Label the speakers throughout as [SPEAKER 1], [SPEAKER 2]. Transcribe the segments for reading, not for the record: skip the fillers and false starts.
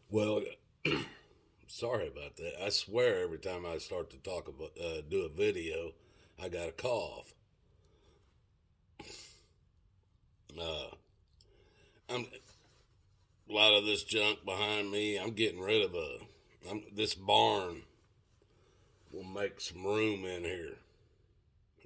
[SPEAKER 1] Well, sorry about that. I swear every time I start to talk about do a video, I got a cough. Uh, I'm a lot of this junk behind me. I'm getting rid of this barn will make some room in here.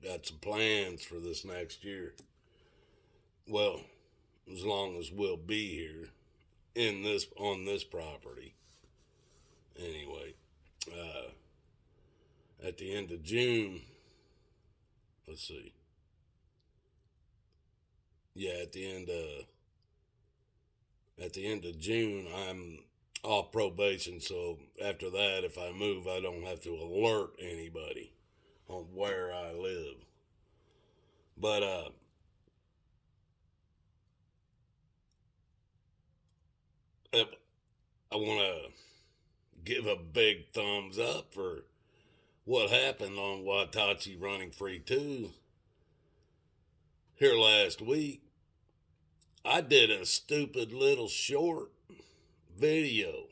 [SPEAKER 1] Got some plans for this next year. Well, as long as we'll be here in this on this property. Anyway, uh, at the end of June, let's see. Yeah, at the end of June, I'm off probation. So after that, if I move, I don't have to alert anybody on where I live. But I want to give a big thumbs up for what happened on Watachi Running Free 2 here last week. I did a stupid little short video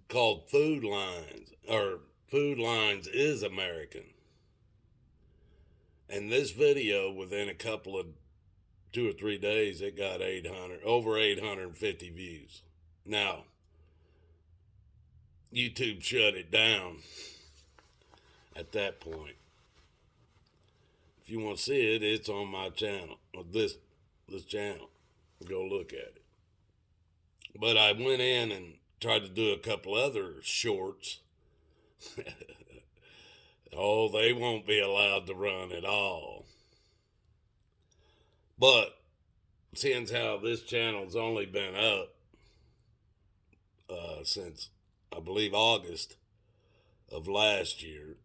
[SPEAKER 1] called Food Lines, or Food Lines is American. And this video, within a couple of 2 or 3 days, it got over 850 views. Now, YouTube shut it down at that point. If you want to see it, it's on my channel, this channel. Go look at it. But I went in and tried to do a couple other shorts. Oh, they won't be allowed to run at all. But since how this channel's only been up since I believe August of last year,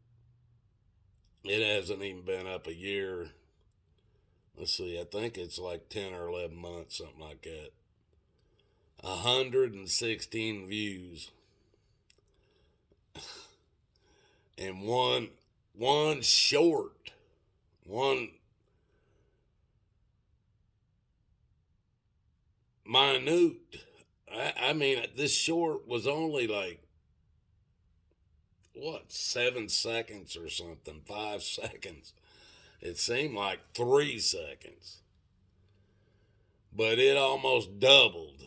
[SPEAKER 1] it hasn't even been up a year. Let's see, I think it's like 10 or 11 months, something like that. 116 views. And one short, one minute. I mean, this short was only like, what, 7 seconds or something, 5 seconds. It seemed like 3 seconds. But it almost doubled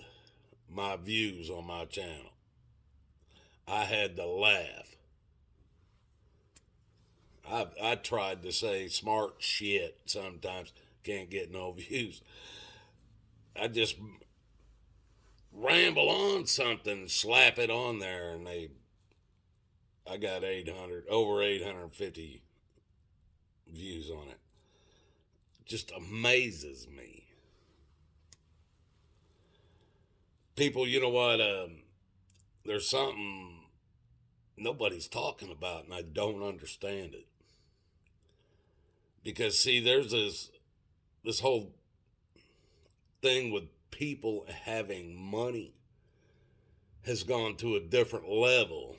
[SPEAKER 1] my views on my channel. I had to laugh. I tried to say smart shit sometimes, can't get no views. I just ramble on something, slap it on there, and I got over 850 views on it. Just amazes me. People, you know what? There's something nobody's talking about, and I don't understand it. Because see, there's this whole thing with people having money has gone to a different level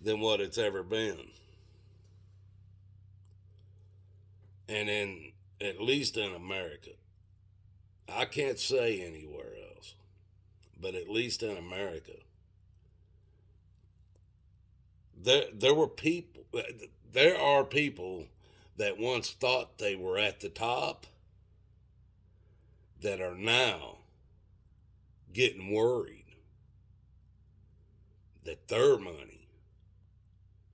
[SPEAKER 1] than what it's ever been. And in at least in America, I can't say anywhere else, but at least in America, there were people. There are people that once thought they were at the top that are now getting worried that their money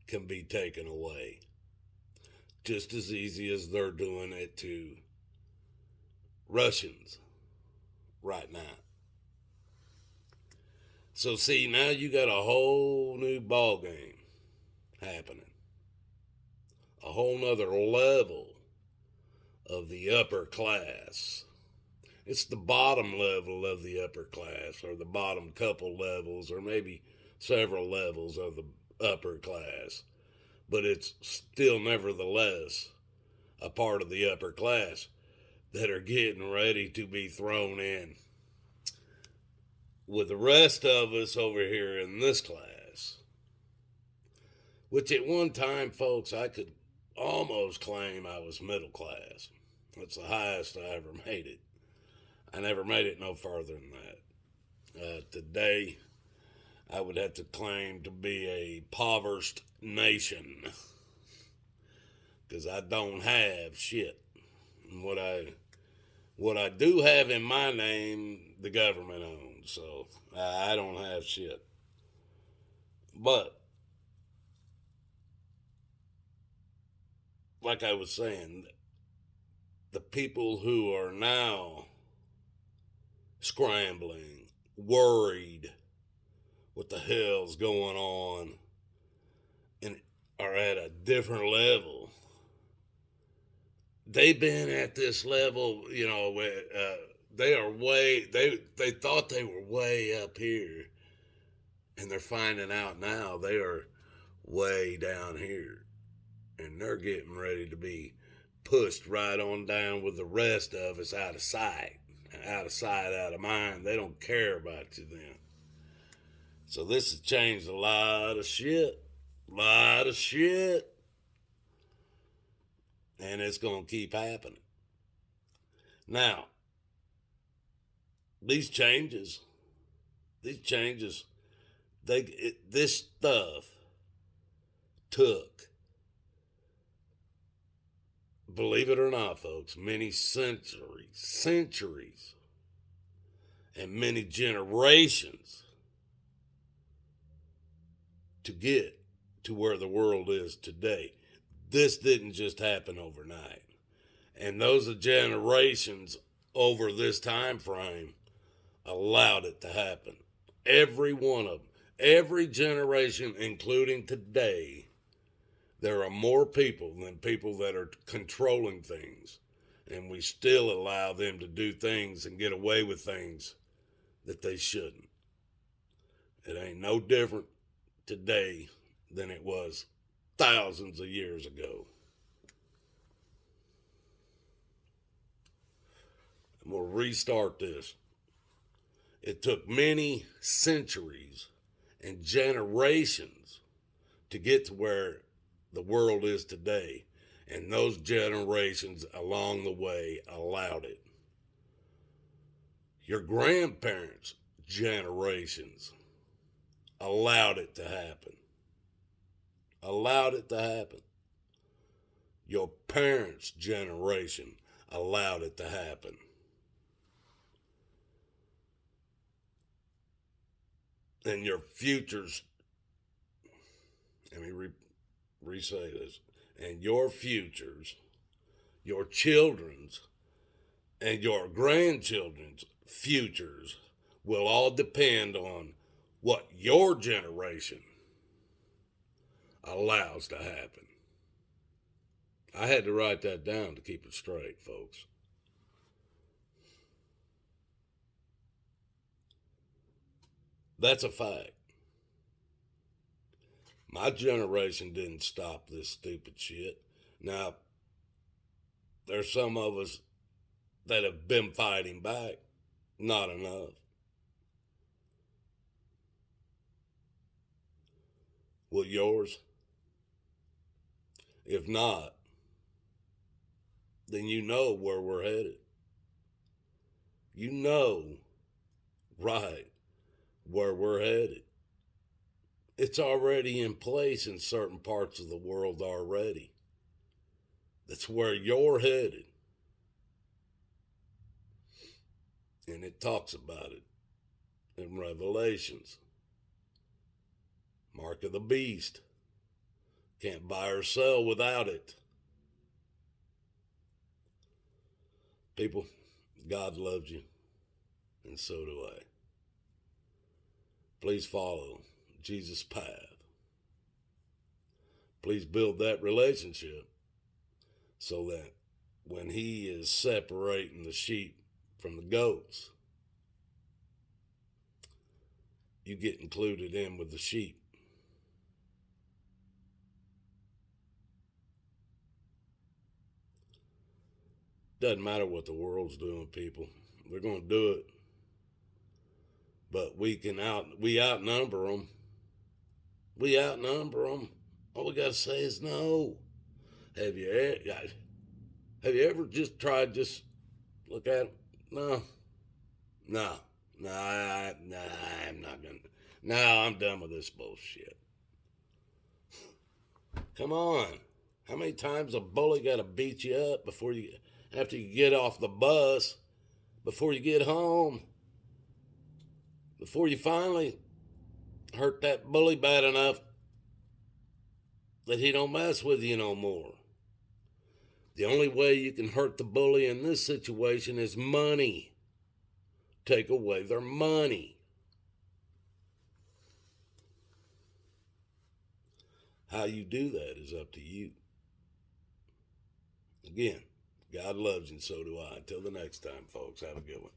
[SPEAKER 1] can be taken away just as easy as they're doing it to Russians right now. So see, now you got a whole new ball game happening. A whole nother level of the upper class. It's the bottom level of the upper class, or the bottom couple levels, or maybe several levels of the upper class. But it's still, nevertheless, a part of the upper class that are getting ready to be thrown in with the rest of us over here in this class. Which at one time, folks, I could almost claim I was middle class. That's the highest I ever made it. I never made it no further than that. Today, I would have to claim to be a impoverished nation because I don't have shit. And what I do have in my name, the government owns. So I don't have shit. But like I was saying, the people who are now scrambling, worried what the hell's going on, and are at a different level. They've been at this level, they are they thought they were way up here, and they're finding out now they are way down here, and they're getting ready to be pushed right on down with the rest of us out of sight, out of mind. They don't care about you then. So this has changed a lot of shit. And it's going to keep happening. Now, these changes, this stuff took, believe it or not, folks, many centuries, and many generations to get to where the world is today. This didn't just happen overnight. And those generations over this time frame allowed it to happen. Every one of them, every generation, including today, there are more people than people that are controlling things. And we still allow them to do things and get away with things that they shouldn't. It ain't no different today than it was thousands of years ago. I'm going to restart this. It took many centuries and generations to get to where the world is today, and those generations along the way allowed it. Your grandparents' generations allowed it to happen. Your parents' generation allowed it to happen. And your futures, let me re-say this, and your futures, your children's, and your grandchildren's futures will all depend on what your generation allows to happen. I had to write that down to keep it straight, folks. That's a fact. My generation didn't stop this stupid shit. Now, there's some of us that have been fighting back. Not enough. Will yours? If not, then you know where we're headed. You know, right, where we're headed. It's already in place in certain parts of the world already. That's where you're headed. And it talks about it in Revelations. Mark of the beast. Can't buy or sell without it. People, God loves you, and so do I. Please follow Jesus' path. Please build that relationship so that when he is separating the sheep from the goats, you get included in with the sheep. Doesn't matter what the world's doing, people. They're going to do it. But we outnumber them. We outnumber them. All we got to say is no. Have you ever just tried look at them? No. No, no, I'm not gonna. No, I'm done with this bullshit. Come on. How many times a bully got to beat you up after you get off the bus, before you get home, before you finally hurt that bully bad enough that he don't mess with you no more? The only way you can hurt the bully in this situation is money. Take away their money. How you do that is up to you. Again, God loves you, and so do I. Until the next time, folks, have a good one.